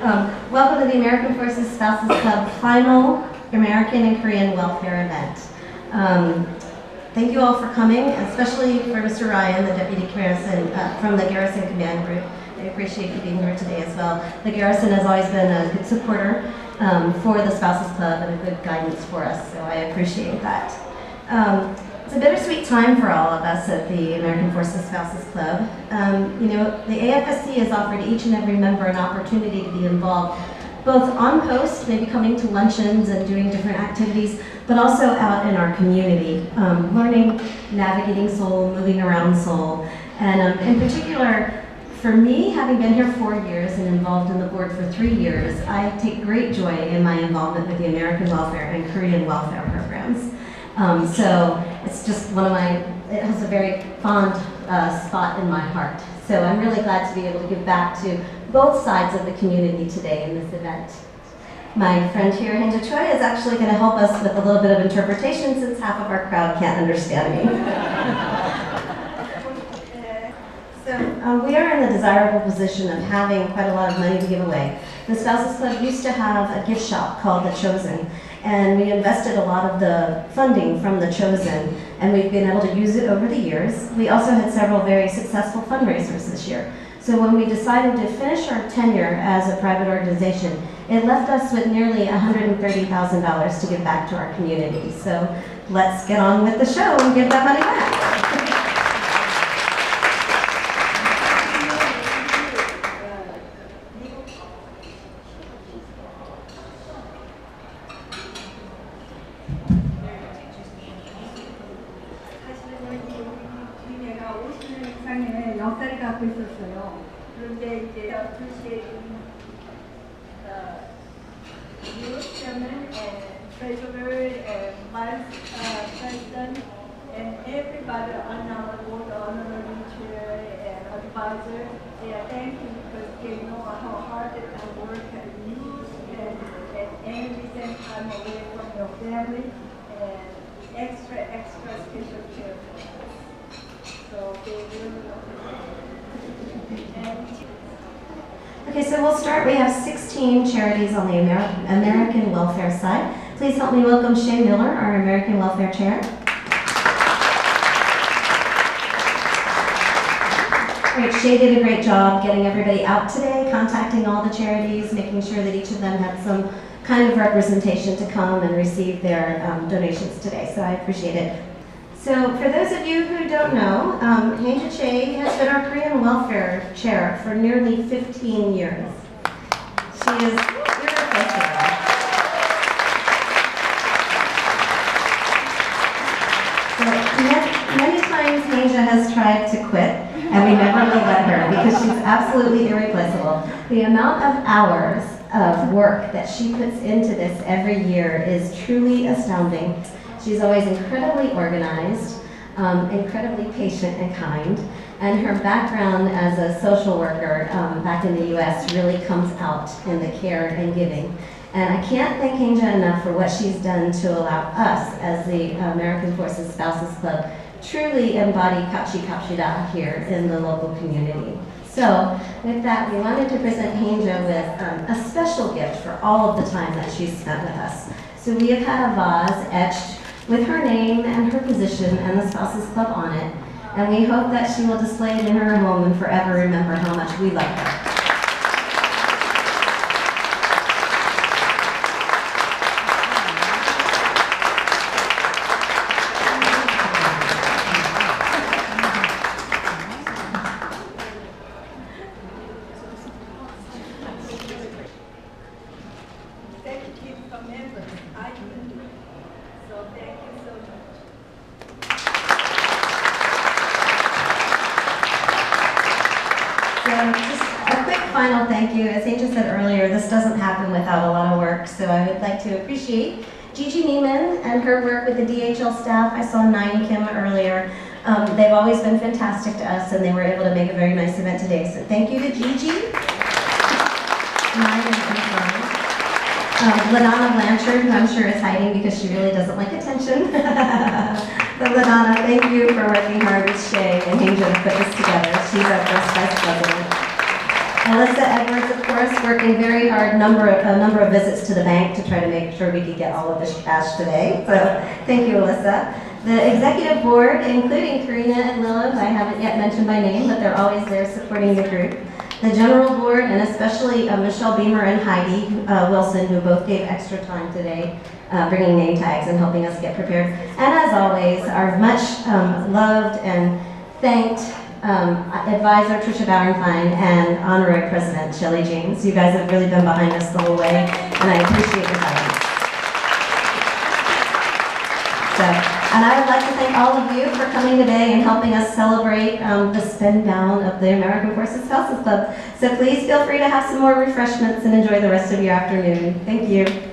Welcome to the American Forces Spouses Club final American and Korean welfare event. Thank you all for coming, especially for Mr. Ryan, the Deputy Garrison from the Garrison Command Group. I appreciate you being here today as well. The Garrison has always been a good supporter for the Spouses Club and a good guidance for us, so I appreciate that. It's a bittersweet time for all of us at the American Forces Spouses Club. You know, the AFSC has offered each and every member an opportunity to be involved, both on post, maybe coming to luncheons and doing different activities, but also out in our community, learning, navigating Seoul, moving around Seoul. And in particular, for me, having been here 4 years and involved in the board for 3 years, I take great joy in my involvement with the American welfare and Korean welfare programs. So it's just one of it has a very fond spot in my heart. So I'm really glad to be able to give back to both sides of the community today in this event. My friend here, Hinja Choi, is actually going to help us with a little bit of interpretation since half of our crowd can't understand me. So we are in the desirable position of having quite a lot of money to give away. The Spouses Club used to have a gift shop called The Chosen, and we invested a lot of the funding from The Chosen, and we've been able to use it over the years. We also had several very successful fundraisers this year. So when we decided to finish our tenure as a private organization, it left us with nearly $130,000 to give back to our community. So let's get on with the show and give that money back. 역사를 갖고 있었어요. 그런데 이제 12시에 youth chairman and treasurer and vice president and everybody on our board, honorary chair and advisor, they are thanking because they know how hard our work and you and every same time away from your family and extra special care for us. So they really Okay, so we'll start. We have 16 charities on the American welfare side. Please help me welcome Shay Miller, our American Welfare Chair. Great, Shay did a great job getting everybody out today, contacting all the charities, making sure that each of them had some kind of representation to come and receive their donations today, so I appreciate it. So for those of you who don't know, Hinja Choi has been our Korean Welfare Chair for nearly 15 years. She is irreplaceable. So many times Hinja has tried to quit, and we never will let her because she's absolutely irreplaceable. The amount of hours of work that she puts into this every year is truly astounding. She's always incredibly organized, incredibly patient and kind, and her background as a social worker back in the US really comes out in the care and giving. And I can't thank Hinja enough for what she's done to allow us as the American Forces Spouses Club truly embody Kapchi here in the local community. So with that, we wanted to present Hinja with a special gift for all of the time that she's spent with us. So we have had a vase etched with her name and her position and the Spouses Club on it, and we hope that she will display it in her home and forever remember how much we love her. Final thank you. As Hinja said earlier, this doesn't happen without a lot of work, so I would like to appreciate Gigi Neiman and her work with the DHL staff. I saw Nine Kim earlier. They've always been fantastic to us, and they were able to make a very nice event today, so thank you to Gigi. Ladonna Blanchard, who I'm sure is hiding because she really doesn't like attention. But Ladonna, thank you for working hard with Shay and Hinja to put this together. She's our first vice president. Alyssa Edwards, of course, working very hard, a number of visits to the bank to try to make sure we could get all of this cash today. So thank you, Alyssa. The executive board, including Karina and Lilith, I haven't yet mentioned by name, but they're always there supporting the group. The general board, and especially Michelle Beamer and Heidi Wilson, who both gave extra time today, bringing name tags and helping us get prepared. And as always, our much loved and thanked advisor Tricia Bauernfein and honorary president Shelley James. You guys have really been behind us the whole way, and I appreciate your guidance. And I would like to thank all of you for coming today and helping us celebrate the spin down of the American Forces Spouses Club. So please feel free to have some more refreshments and enjoy the rest of your afternoon. Thank you.